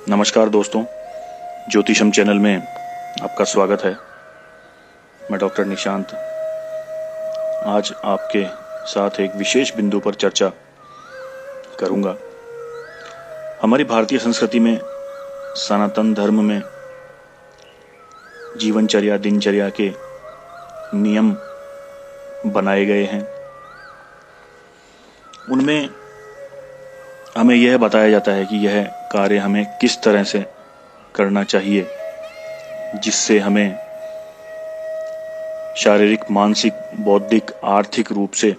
नमस्कार दोस्तों, ज्योतिषम चैनल में आपका स्वागत है। मैं डॉक्टर निशांत आज आपके साथ एक विशेष बिंदु पर चर्चा करूंगा। हमारी भारतीय संस्कृति में, सनातन धर्म में जीवनचर्या, दिनचर्या के नियम बनाए गए हैं। उनमें हमें यह बताया जाता है कि यह कार्य हमें किस तरह से करना चाहिए जिससे हमें शारीरिक, मानसिक, बौद्धिक, आर्थिक रूप से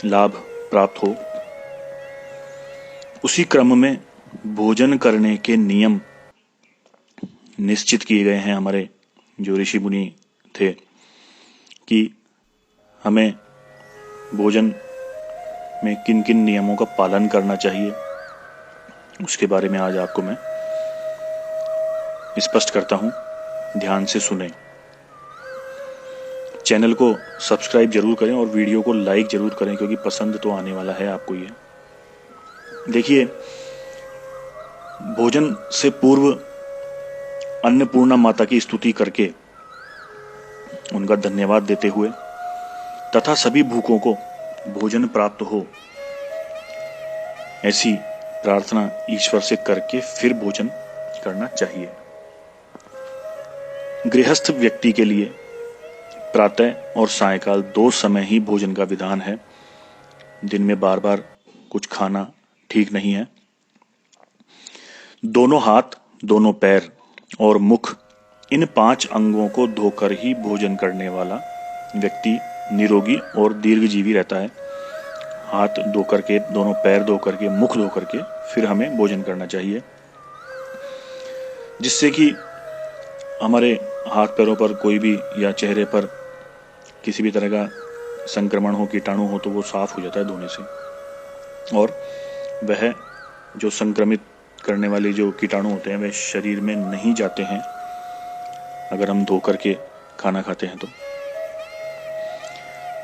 लाभ प्राप्त हो। उसी क्रम में भोजन करने के नियम निश्चित किए गए हैं हमारे जो ऋषि मुनि थे कि हमें भोजन में किन किन नियमों का पालन करना चाहिए। उसके बारे में आज आपको मैं स्पष्ट करता हूं, ध्यान से सुनें। चैनल को सब्सक्राइब जरूर करें और वीडियो को लाइक जरूर करें क्योंकि पसंद तो आने वाला है आपको। ये देखिए, भोजन से पूर्व अन्नपूर्णा माता की स्तुति करके उनका धन्यवाद देते हुए तथा सभी भूखों को भोजन प्राप्त हो ऐसी प्रार्थना ईश्वर से करके फिर भोजन करना चाहिए। गृहस्थ व्यक्ति के लिए प्रातः और सायंकाल 2 समय ही भोजन का विधान है। दिन में बार बार कुछ खाना ठीक नहीं है। दोनों हाथ, दोनों पैर और मुख, इन 5 अंगों को धोकर ही भोजन करने वाला व्यक्ति निरोगी और दीर्घजीवी रहता है। हाथ धो करके, दोनों पैर धो करके, मुख धो करके फिर हमें भोजन करना चाहिए, जिससे कि हमारे हाथ पैरों पर कोई भी या चेहरे पर किसी भी तरह का संक्रमण हो, कीटाणु हो तो वो साफ हो जाता है धोने से। और वह जो संक्रमित करने वाले जो कीटाणु होते हैं वह शरीर में नहीं जाते हैं अगर हम धो करके खाना खाते हैं तो।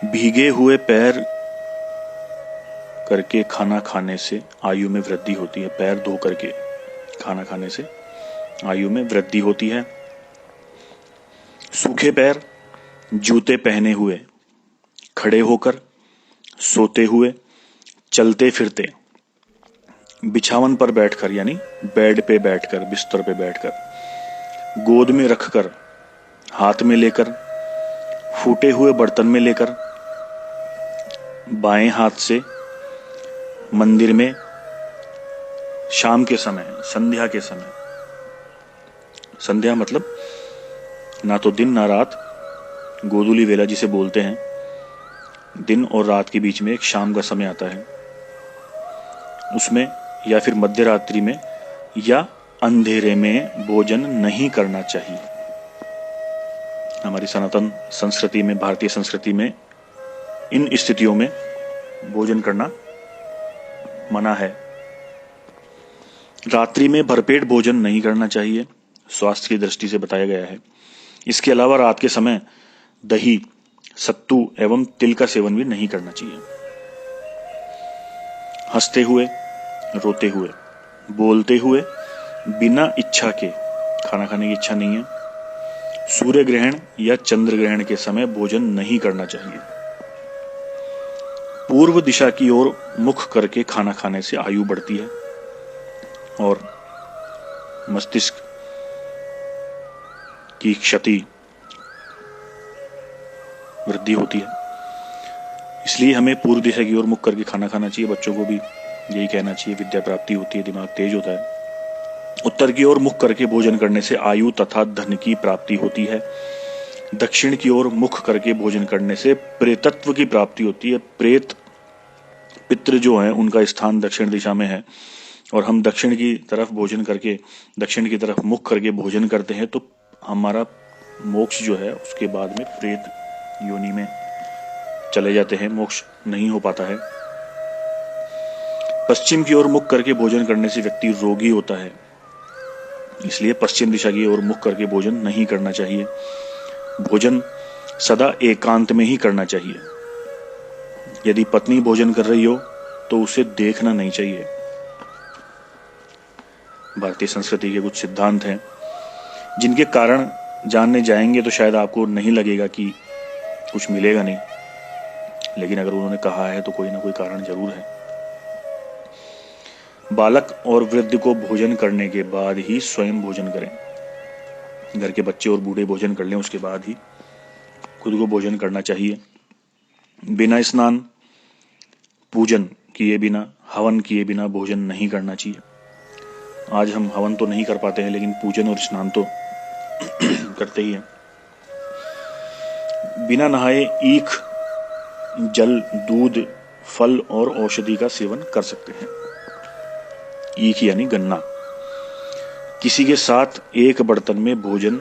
भीगे हुए पैर करके खाना खाने से आयु में वृद्धि होती है। पैर धो करके खाना खाने से आयु में वृद्धि होती है। सूखे पैर जूते पहने हुए, खड़े होकर, सोते हुए, चलते फिरते, बिछावन पर बैठकर यानी बेड पे बैठकर, बिस्तर पे बैठकर, गोद में रखकर, हाथ में लेकर, फूटे हुए बर्तन में लेकर, बाएं हाथ से मंदिर में शाम के समय, संध्या के समय, संध्या मतलब ना तो दिन ना रात, गोधूली वेला जिसे बोलते हैं, दिन और रात के बीच में एक शाम का समय आता है, उसमें या फिर मध्य रात्रि में या अंधेरे में भोजन नहीं करना चाहिए। हमारी सनातन संस्कृति में, भारतीय संस्कृति में इन स्थितियों में भोजन करना मना है। रात्रि में भरपेट भोजन नहीं करना चाहिए, स्वास्थ्य की दृष्टि से बताया गया है। इसके अलावा रात के समय दही, सत्तू एवं तिल का सेवन भी नहीं करना चाहिए। हंसते हुए, रोते हुए, बोलते हुए, बिना इच्छा के खाना खाने की इच्छा नहीं है। सूर्य ग्रहण या चंद्र ग्रहण के समय भोजन नहीं करना चाहिए। पूर्व दिशा की ओर मुख करके खाना खाने से आयु बढ़ती है और मस्तिष्क की क्षति, वृद्धि होती है। इसलिए हमें पूर्व दिशा की ओर मुख करके खाना खाना चाहिए। बच्चों को भी यही कहना चाहिए, विद्या प्राप्ति होती है, दिमाग तेज होता है। उत्तर की ओर मुख करके भोजन करने से आयु तथा धन की प्राप्ति होती है। दक्षिण की ओर मुख करके भोजन करने से प्रेतत्व की प्राप्ति होती है। प्रेत, पितृ जो है उनका स्थान दक्षिण दिशा में है और हम दक्षिण की तरफ भोजन करके, दक्षिण की तरफ मुख करके भोजन करते हैं तो हमारा मोक्ष जो है उसके बाद में प्रेत योनि में चले जाते हैं, मोक्ष नहीं हो पाता है। पश्चिम की ओर मुख करके भोजन करने से व्यक्ति रोगी होता है, इसलिए पश्चिम दिशा की ओर मुख करके भोजन नहीं करना चाहिए। भोजन सदा एकांत में ही करना चाहिए। यदि पत्नी भोजन कर रही हो तो उसे देखना नहीं चाहिए। भारतीय संस्कृति के कुछ सिद्धांत हैं जिनके कारण जानने जाएंगे तो शायद आपको नहीं लगेगा कि कुछ मिलेगा नहीं, लेकिन अगर उन्होंने कहा है तो कोई ना कोई कारण जरूर है। बालक और वृद्ध को भोजन करने के बाद ही स्वयं भोजन करें। घर के बच्चे और बूढ़े भोजन कर लें, उसके बाद ही खुद को भोजन करना चाहिए। बिना स्नान पूजन किए बिना, हवन किए बिना भोजन नहीं करना चाहिए। आज हम हवन तो नहीं कर पाते हैं, लेकिन पूजन और स्नान तो करते ही हैं। बिना नहाए ईख, जल, दूध, फल और औषधि का सेवन कर सकते हैं। ईख यानी गन्ना। किसी के साथ एक बर्तन में भोजन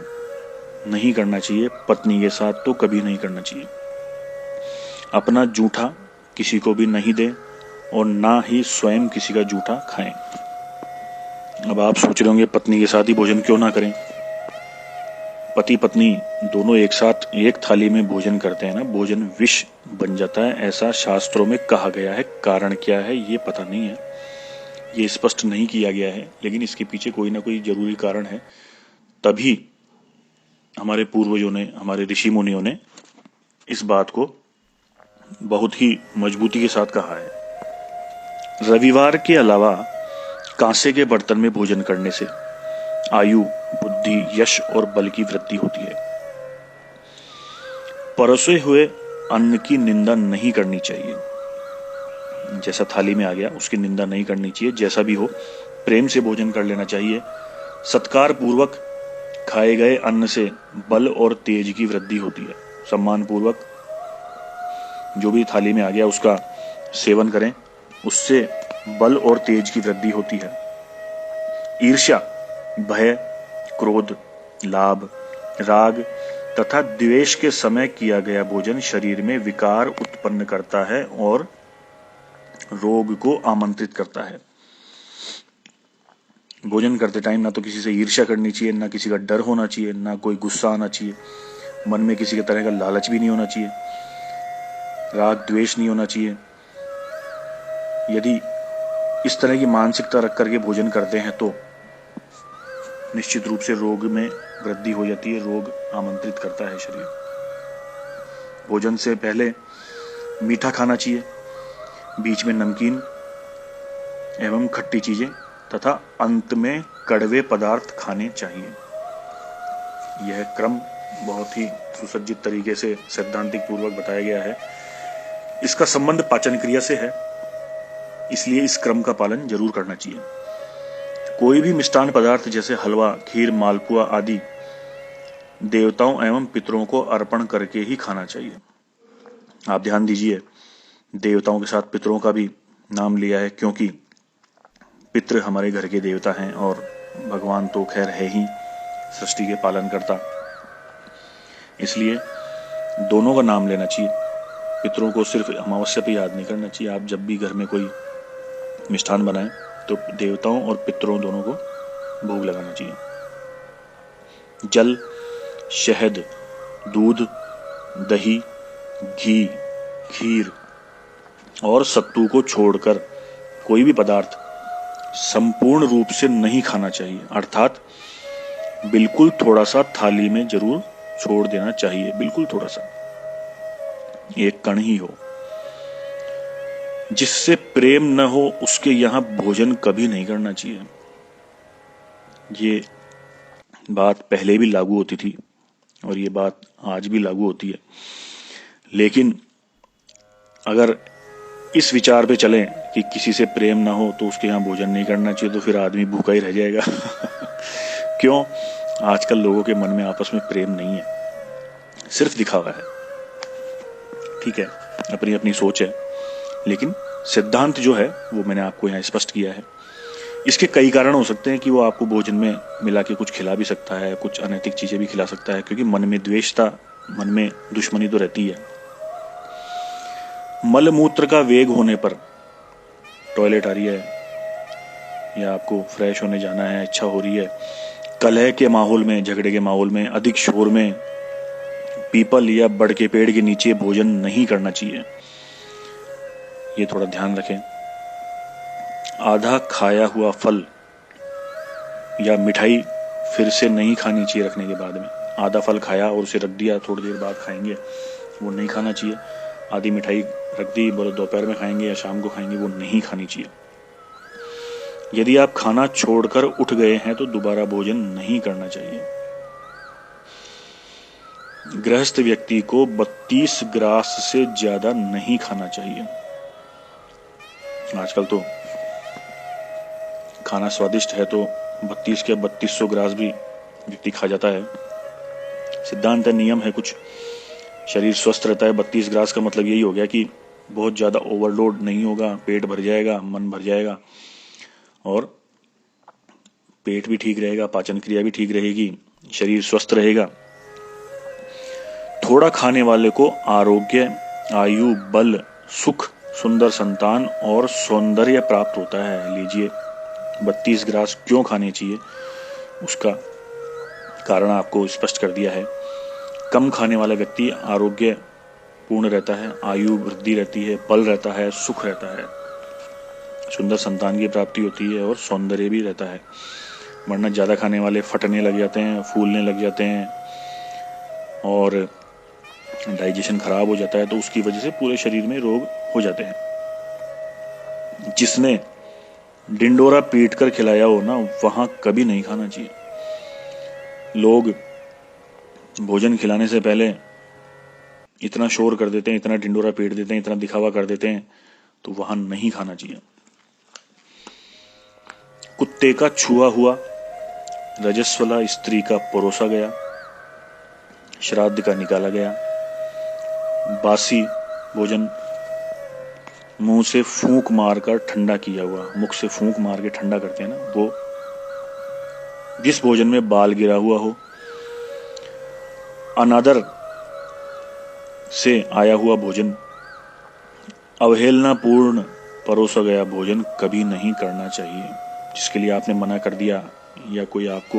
नहीं करना चाहिए, पत्नी के साथ तो कभी नहीं करना चाहिए। अपना जूठा किसी को भी नहीं दें और ना ही स्वयं किसी का जूठा खाएं। अब आप सोच रहे होंगे पत्नी के साथ ही भोजन क्यों ना करें। पति पत्नी दोनों एक साथ एक थाली में भोजन करते हैं ना, भोजन विष बन जाता है, ऐसा शास्त्रों में कहा गया है। कारण क्या है ये पता नहीं है, ये स्पष्ट नहीं किया गया है, लेकिन इसके पीछे कोई ना कोई जरूरी कारण है। तभी हमारे पूर्वजों ने, हमारे ऋषि मुनियों ने इस बात को बहुत ही मजबूती के साथ कहा है। रविवार के अलावा कांसे के बर्तन में भोजन करने से आयु, बुद्धि, यश और बल की वृद्धि होती है। परोसे हुए अन्न की निंदा नहीं करनी चाहिए। जैसा थाली में आ गया उसकी निंदा नहीं करनी चाहिए। जैसा भी हो प्रेम से भोजन कर लेना चाहिए। सत्कार पूर्वक खाए गए अन्न से बल और तेज की वृद्धि होती है। सम्मान पूर्वक जो भी थाली में आ गया उसका सेवन करें, उससे बल और तेज की वृद्धि होती है। ईर्ष्या, भय, क्रोध, लाभ, राग तथा द्वेष के समय किया गया भोजन शरीर में विकार उत्पन्न करता है और रोग को आमंत्रित करता है। भोजन करते टाइम ना तो किसी से ईर्ष्या करनी चाहिए, ना किसी का डर होना चाहिए, ना कोई गुस्सा आना चाहिए, मन में किसी के तरह का लालच भी नहीं होना चाहिए, राग द्वेष नहीं होना चाहिए। यदि इस तरह की मानसिकता रख करके भोजन करते हैं तो निश्चित रूप से रोग में वृद्धि हो जाती है, रोग आमंत्रित करता है शरीर। भोजन से पहले मीठा खाना चाहिए, बीच में नमकीन एवं खट्टी चीजें तथा अंत में कड़वे पदार्थ खाने चाहिए। यह क्रम बहुत ही सुसज्जित तरीके से सैद्धांतिक पूर्वक बताया गया है। इसका संबंध पाचन क्रिया से है, इसलिए इस क्रम का पालन जरूर करना चाहिए। कोई भी मिष्टान पदार्थ जैसे हलवा, खीर, मालपुआ आदि देवताओं एवं पितरों को अर्पण करके ही खाना चाहिए। आप ध्यान दीजिए, देवताओं के साथ पितरों का भी नाम लिया है, क्योंकि पितृ हमारे घर के देवता हैं और भगवान तो खैर है ही सृष्टि के पालन करता, इसलिए दोनों का नाम लेना चाहिए। पितरों को सिर्फ अमावस्या पे याद नहीं करना चाहिए। आप जब भी घर में कोई मिष्ठान बनाएं तो देवताओं और पितरों दोनों को भोग लगाना चाहिए। जल, शहद, दूध, दही, घी, खीर और सत्तू को छोड़कर कोई भी पदार्थ संपूर्ण रूप से नहीं खाना चाहिए, अर्थात बिल्कुल थोड़ा सा थाली में जरूर छोड़ देना चाहिए, बिल्कुल थोड़ा सा, एक कण ही हो। जिससे प्रेम न हो उसके यहां भोजन कभी नहीं करना चाहिए। ये बात पहले भी लागू होती थी और ये बात आज भी लागू होती है, लेकिन अगर इस विचार पे चलें कि किसी से प्रेम ना हो तो उसके यहाँ भोजन नहीं करना चाहिए, तो फिर आदमी भूखा ही रह जाएगा। क्यों? आजकल लोगों के मन में आपस में प्रेम नहीं है, सिर्फ दिखावा है। ठीक है, अपनी अपनी सोच है, लेकिन सिद्धांत जो है वो मैंने आपको यहाँ स्पष्ट किया है। इसके कई कारण हो सकते हैं कि वो आपको भोजन में मिला के कुछ खिला भी सकता है, कुछ अनैतिक चीजें भी खिला सकता है, क्योंकि मन में द्वेषता, मन में दुश्मनी तो रहती है। मल मूत्र का वेग होने पर, टॉयलेट आ रही है या आपको फ्रेश होने जाना है, इच्छा हो रही है, कलह के माहौल में, झगड़े के माहौल में, अधिक शोर में पीपल या बड़ के पेड़ के नीचे भोजन नहीं करना चाहिए, ये थोड़ा ध्यान रखें। आधा खाया हुआ फल या मिठाई फिर से नहीं खानी चाहिए रखने के बाद में। आधा फल खाया और उसे रख दिया, थोड़ी देर बाद खाएंगे, वो नहीं खाना चाहिए। आधी मिठाई रख दी, बोलो दोपहर में खाएंगे या शाम को खाएंगे, वो नहीं खानी चाहिए। यदि आप खाना छोड़कर उठ गए हैं तो दोबारा भोजन नहीं करना चाहिए। गृहस्थ व्यक्ति को 32 ग्रास से ज्यादा नहीं खाना चाहिए। आजकल तो खाना स्वादिष्ट है तो 32 के 3200 ग्रास भी व्यक्ति खा जाता है। सिद्धांत है, नियम है कुछ, शरीर स्वस्थ रहता है। 32 ग्रास का मतलब यही हो गया कि बहुत ज्यादा ओवरलोड नहीं होगा, पेट भर जाएगा, मन भर जाएगा और पेट भी ठीक रहेगा, पाचन क्रिया भी ठीक रहेगी, शरीर स्वस्थ रहेगा। थोड़ा खाने वाले को आरोग्य, आयु, बल, सुख, सुंदर संतान और सौंदर्य प्राप्त होता है। लीजिए, 32 ग्रास क्यों खाने चाहिए उसका कारण आपको स्पष्ट कर दिया है। कम खाने वाला व्यक्ति आरोग्य पूर्ण रहता है, आयु वृद्धि रहती है, बल रहता है, सुख रहता है, सुंदर संतान की प्राप्ति होती है और सौंदर्य भी रहता है। वरना ज्यादा खाने वाले फटने लग जाते हैं, फूलने लग जाते हैं और डाइजेशन खराब हो जाता है, तो उसकी वजह से पूरे शरीर में रोग हो जाते हैं। जिसने डिंडोरा पीट कर खिलाया हो ना, वहां कभी नहीं खाना चाहिए। लोग भोजन खिलाने से पहले इतना शोर कर देते हैं, इतना डिंडोरा पीट देते हैं, इतना दिखावा कर देते हैं, तो वहां नहीं खाना चाहिए। कुत्ते का छुआ हुआ रजस्वला स्त्री का परोसा गया, श्राद्ध का निकाला गया। बासी भोजन मुंह से फूंक मारकर ठंडा किया हुआ, मुख से फूंक मार के ठंडा करते हैं ना, वो जिस भोजन में बाल गिरा हुआ हो, अनादर से आया हुआ भोजन, अवहेलनापूर्ण परोसा गया भोजन कभी नहीं करना चाहिए। जिसके लिए आपने मना कर दिया या कोई आपको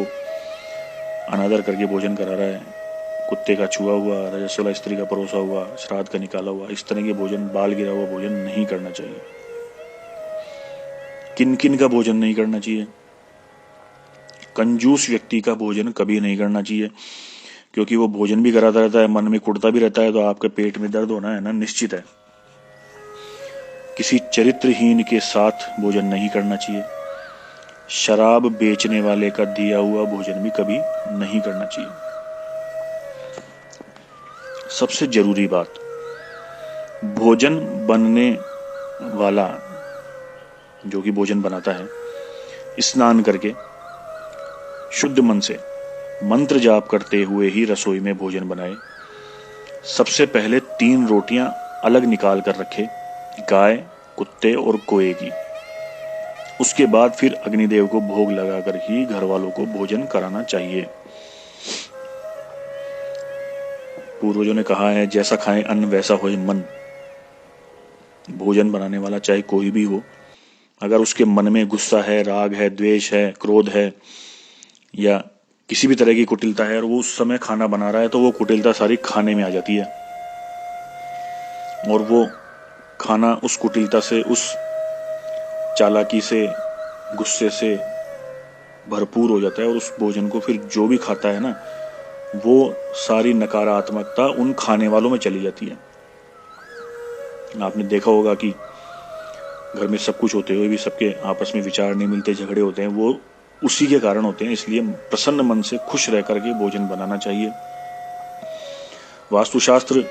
अनादर करके भोजन करा रहा है, कुत्ते का छुआ हुआ, रजस्वला स्त्री का परोसा हुआ, श्राद्ध का निकाला हुआ, इस तरह के भोजन, बाल गिरा हुआ भोजन नहीं करना चाहिए। किन किन का भोजन नहीं करना चाहिए? कंजूस व्यक्ति का भोजन कभी नहीं करना चाहिए, क्योंकि वो भोजन भी कराता रहता है, मन में कुड़ता भी रहता है, तो आपके पेट में दर्द होना है ना, निश्चित है। किसी चरित्रहीन के साथ भोजन नहीं करना चाहिए। शराब बेचने वाले का दिया हुआ भोजन भी कभी नहीं करना चाहिए। सबसे जरूरी बात, भोजन बनने वाला जो कि भोजन बनाता है, स्नान करके शुद्ध मन से मंत्र जाप करते हुए ही रसोई में भोजन बनाए। सबसे पहले 3 रोटियां अलग निकाल कर रखे, गाय, कुत्ते और कोए की। उसके बाद फिर अग्निदेव को भोग लगाकर ही घर वालों को भोजन कराना चाहिए। पूर्वजों ने कहा है, जैसा खाए अन्न वैसा होए मन। भोजन बनाने वाला चाहे कोई भी हो, अगर उसके मन में गुस्सा है, राग है, द्वेष है, क्रोध है या किसी भी तरह की कुटिलता है और वो उस समय खाना बना रहा है, तो वो कुटिलता सारी खाने में आ जाती है और वो खाना उस कुटिलता से, उस चालाकी से, गुस्से से भरपूर हो जाता है और उस भोजन को फिर जो भी खाता है ना, वो सारी नकारात्मकता उन खाने वालों में चली जाती है। आपने देखा होगा कि घर में सब कुछ होते हुए भी सबके आपस में विचार नहीं मिलते, झगड़े होते हैं, वो उसी के कारण होते हैं। इसलिए प्रसन्न मन से खुश रह करके भोजन बनाना चाहिए। वास्तुशास्त्र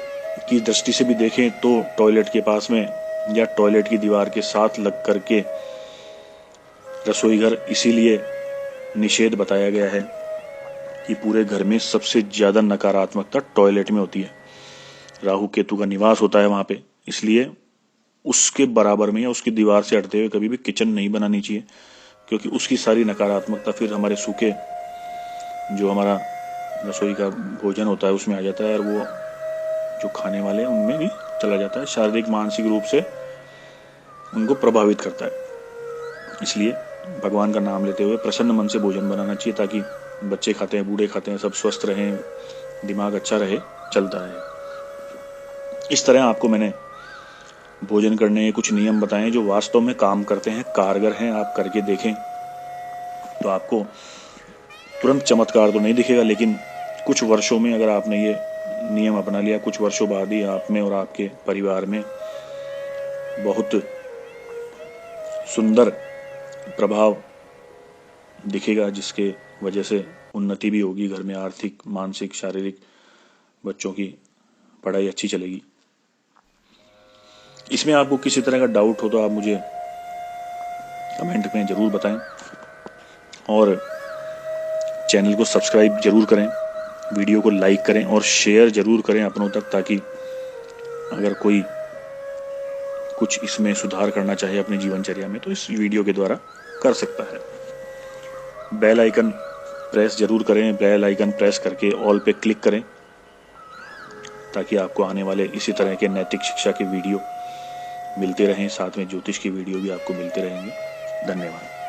की दृष्टि से भी देखें तो टॉयलेट के पास में या टॉयलेट की दीवार के साथ लग करके रसोई घर इसीलिए निषेध बताया गया है कि पूरे घर में सबसे ज्यादा नकारात्मकता टॉयलेट में होती है। राहु केतु का निवास होता है वहां पे, इसलिए उसके बराबर में या उसकी दीवार से हटते हुए कभी भी किचन नहीं बनानी चाहिए, क्योंकि उसकी सारी नकारात्मकता फिर हमारे सूखे जो हमारा रसोई का भोजन होता है उसमें आ जाता है और वो जो खाने वाले हैं उनमें भी चला जाता है, शारीरिक मानसिक रूप से उनको प्रभावित करता है। इसलिए भगवान का नाम लेते हुए प्रसन्न मन से भोजन बनाना चाहिए, ताकि बच्चे खाते हैं, बूढ़े खाते हैं, सब स्वस्थ रहें, दिमाग अच्छा रहे, चलता रहे। इस तरह आपको मैंने भोजन करने के कुछ नियम बताए जो वास्तव में काम करते हैं, कारगर हैं, आप करके देखें। तो आपको तुरंत चमत्कार तो नहीं दिखेगा, लेकिन कुछ वर्षों में अगर आपने ये नियम अपना लिया, कुछ वर्षों बाद ही आप में और आपके परिवार में बहुत सुंदर प्रभाव दिखेगा, जिसके वजह से उन्नति भी होगी घर में, आर्थिक, मानसिक, शारीरिक, बच्चों की पढ़ाई अच्छी चलेगी। इसमें आपको किसी तरह का डाउट हो तो आप मुझे कमेंट में जरूर बताएं और चैनल को सब्सक्राइब जरूर करें, वीडियो को लाइक करें और शेयर जरूर करें अपनों तक, ताकि अगर कोई कुछ इसमें सुधार करना चाहे अपनी जीवनचर्या में तो इस वीडियो के द्वारा कर सकता है। बेल आइकन प्रेस जरूर करें, बेल आइकन प्रेस करके ऑल पे क्लिक करें, ताकि आपको आने वाले इसी तरह के नैतिक शिक्षा के वीडियो मिलते रहें, साथ में ज्योतिष की वीडियो भी आपको मिलते रहेंगे। धन्यवाद।